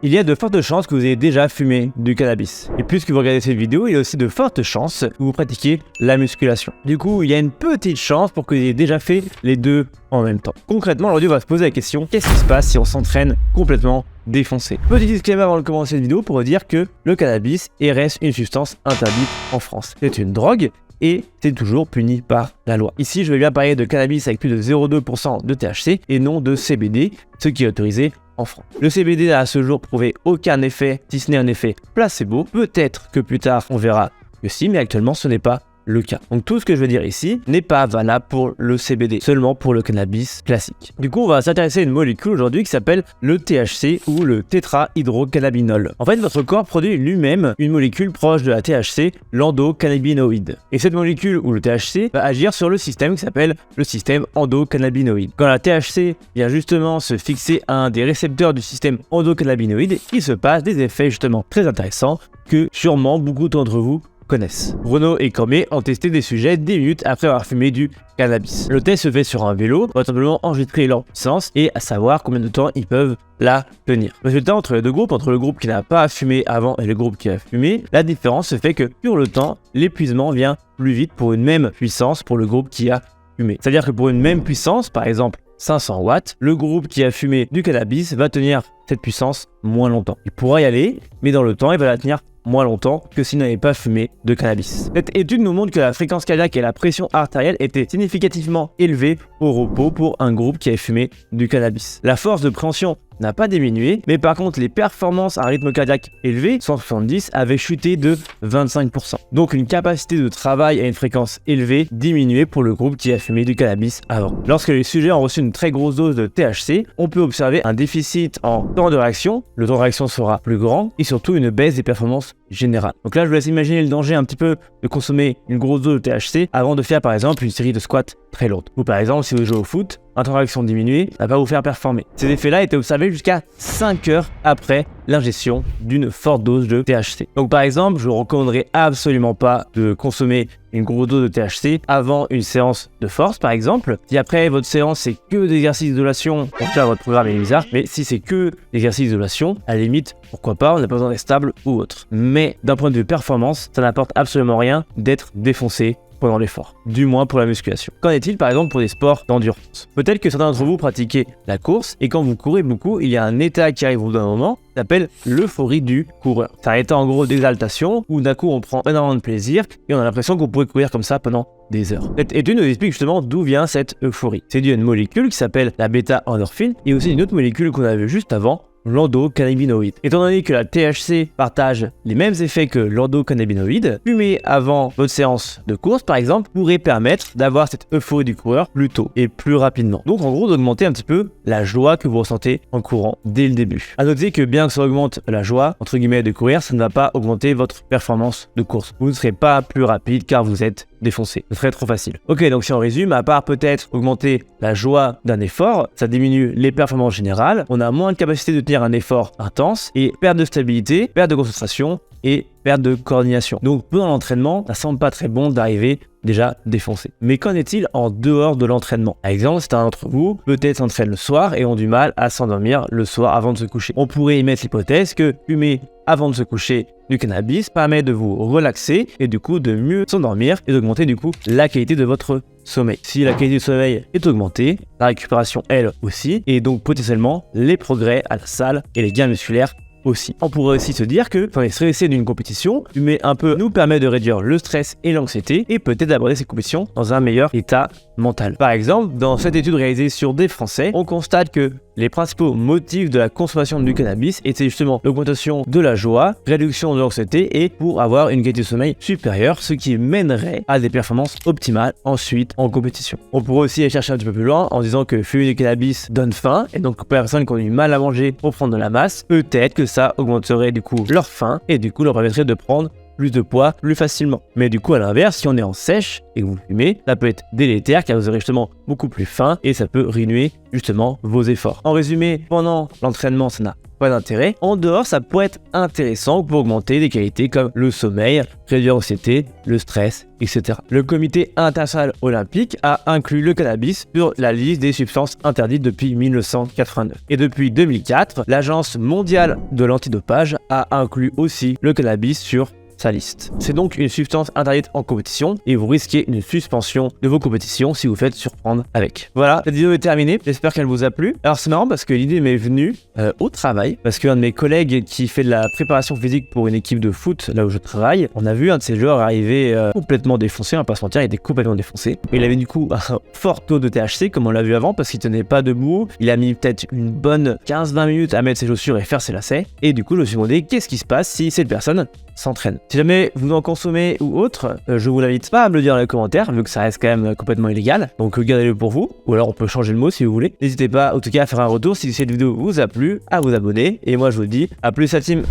il y a de fortes chances que vous ayez déjà fumé du cannabis. Et puisque vous regardez cette vidéo, il y a aussi de fortes chances que vous pratiquiez la musculation. Du coup, il y a une petite chance pour que vous ayez déjà fait les deux en même temps. Concrètement, aujourd'hui, on va se poser la question, qu'est-ce qui se passe si on s'entraîne complètement défoncé? Petit disclaimer avant de commencer cette vidéo pour dire que le cannabis reste une substance interdite en France. C'est une drogue et c'est toujours puni par la loi. Ici, je vais bien parler de cannabis avec plus de 0,2% de THC et non de CBD, ce qui est autorisé en France. Le CBD n'a à ce jour prouvé aucun effet, si ce n'est un effet placebo. Peut-être que plus tard, on verra que si, mais actuellement, ce n'est pas le cas. Donc tout ce que je veux dire ici n'est pas valable pour le CBD, seulement pour le cannabis classique. Du coup, on va s'intéresser à une molécule aujourd'hui qui s'appelle le THC ou le tétrahydrocannabinol. En fait, votre corps produit lui-même une molécule proche de la THC, l'endocannabinoïde. Et cette molécule ou le THC va agir sur le système qui s'appelle le système endocannabinoïde. Quand la THC vient justement se fixer à un des récepteurs du système endocannabinoïde, il se passe des effets justement très intéressants que sûrement beaucoup d'entre vous connaissent. Bruno et Cormier ont testé des sujets 10 minutes après avoir fumé du cannabis. Le test se fait sur un vélo pour simplement enregistrer leur puissance et à savoir combien de temps ils peuvent la tenir. Résultat, entre les deux groupes, entre le groupe qui n'a pas fumé avant et le groupe qui a fumé, la différence se fait que sur le temps, l'épuisement vient plus vite pour une même puissance pour le groupe qui a fumé. C'est-à-dire que pour une même puissance, par exemple 500 watts, le groupe qui a fumé du cannabis va tenir cette puissance moins longtemps. Il pourra y aller, mais dans le temps, il va la tenir moins longtemps que s'il n'avait pas fumé de cannabis. Cette étude nous montre que la fréquence cardiaque et la pression artérielle étaient significativement élevées au repos pour un groupe qui avait fumé du cannabis. La force de préhension n'a pas diminué, mais par contre les performances à un rythme cardiaque élevé, 170, avaient chuté de 25%. Donc une capacité de travail à une fréquence élevée diminuée pour le groupe qui a fumé du cannabis avant. Lorsque les sujets ont reçu une très grosse dose de THC, on peut observer un déficit en temps de réaction, le temps de réaction sera plus grand, et surtout une baisse des performances générales. Donc là je vous laisse imaginer le danger un petit peu de consommer une grosse dose de THC avant de faire par exemple une série de squats très lourdes. Ou par exemple si vous jouez au foot, un temps de réaction diminué va pas vous faire performer. Ces effets-là étaient observés jusqu'à 5 heures après l'ingestion d'une forte dose de THC. Donc par exemple, je ne recommanderais absolument pas de consommer une grosse dose de THC avant une séance de force par exemple. Si après votre séance c'est que d'exercices d'isolation, en tout cas votre programme est bizarre, mais si c'est que d'exercices d'isolation, à la limite, pourquoi pas, on n'a pas besoin d'être stable ou autre. Mais d'un point de vue performance, ça n'apporte absolument rien d'être défoncé pendant l'effort, du moins pour la musculation. Qu'en est-il par exemple pour des sports d'endurance? Peut-être que certains d'entre vous pratiquez la course et quand vous courez beaucoup, il y a un état qui arrive au bout d'un moment qui s'appelle l'euphorie du coureur. C'est un état en gros d'exaltation où d'un coup on prend énormément de plaisir et on a l'impression qu'on pourrait courir comme ça pendant des heures. Cette étude nous explique justement d'où vient cette euphorie. C'est dû à une molécule qui s'appelle la bêta-endorphine et aussi une autre molécule qu'on a vue juste avant, l'endocannabinoïde. Étant donné que la THC partage les mêmes effets que l'endocannabinoïde, fumer avant votre séance de course par exemple pourrait permettre d'avoir cette euphorie du coureur plus tôt et plus rapidement. Donc en gros d'augmenter un petit peu la joie que vous ressentez en courant dès le début. À noter que bien que ça augmente la joie entre guillemets de courir, ça ne va pas augmenter votre performance de course. Vous ne serez pas plus rapide car vous êtes défoncé. Ce serait trop facile. Ok, donc si on résume, à part peut-être augmenter la joie d'un effort, ça diminue les performances générales, on a moins de capacité de tenir un effort intense et perte de stabilité, perte de concentration et perte de coordination. Donc pendant l'entraînement, ça semble pas très bon d'arriver déjà défoncé. Mais qu'en est-il en dehors de l'entraînement? Par exemple, certains d'entre vous peut-être s'entraînent le soir et ont du mal à s'endormir le soir avant de se coucher. On pourrait émettre l'hypothèse que fumer avant de se coucher du cannabis permet de vous relaxer et du coup de mieux s'endormir et d'augmenter du coup la qualité de votre sommeil. Si la qualité du sommeil est augmentée, la récupération elle aussi et donc potentiellement les progrès à la salle et les gains musculaires aussi. On pourrait aussi se dire que quand on est stressé d'une compétition, fumer un peu nous permet de réduire le stress et l'anxiété et peut-être d'aborder ces compétitions dans un meilleur état mental. Par exemple, dans cette étude réalisée sur des Français, on constate que les principaux motifs de la consommation du cannabis étaient justement l'augmentation de la joie, réduction de l'anxiété et pour avoir une qualité de sommeil supérieure, ce qui mènerait à des performances optimales ensuite en compétition. On pourrait aussi aller chercher un petit peu plus loin en disant que fumer du cannabis donne faim et donc pour les personnes qui ont du mal à manger pour prendre de la masse, peut-être que ça augmenterait du coup leur faim et du coup leur permettrait de prendre plus de poids plus facilement. Mais du coup à l'inverse, si on est en sèche et que vous fumez, ça peut être délétère car vous aurez justement beaucoup plus faim et ça peut ruiner justement vos efforts. En résumé, pendant l'entraînement, ça n'a pas d'intérêt. En dehors, ça pourrait être intéressant pour augmenter des qualités comme le sommeil, réduire l'anxiété, le stress, etc. Le comité international olympique a inclus le cannabis sur la liste des substances interdites depuis 1989. Et depuis 2004, l'Agence mondiale de l'antidopage a inclus aussi le cannabis sur sa liste. C'est donc une substance interdite en compétition et vous risquez une suspension de vos compétitions si vous faites surprendre avec. Voilà, cette vidéo est terminée, j'espère qu'elle vous a plu. Alors c'est marrant parce que l'idée m'est venue au travail, parce qu'un de mes collègues qui fait de la préparation physique pour une équipe de foot, là où je travaille, on a vu un de ces joueurs arriver complètement défoncé, on va pas se mentir, il était complètement défoncé. Il avait du coup un fort taux de THC comme on l'a vu avant parce qu'il tenait pas debout, il a mis peut-être une bonne 15-20 minutes à mettre ses chaussures et faire ses lacets, et du coup je me suis demandé qu'est-ce qui se passe si cette personne s'entraîne. Si jamais vous en consommez ou autre, je vous l'invite pas à me le dire dans les commentaires, vu que ça reste quand même complètement illégal. Donc gardez-le pour vous, ou alors on peut changer le mot si vous voulez. N'hésitez pas en tout cas à faire un retour si cette vidéo vous a plu, à vous abonner, et moi je vous dis à plus la team.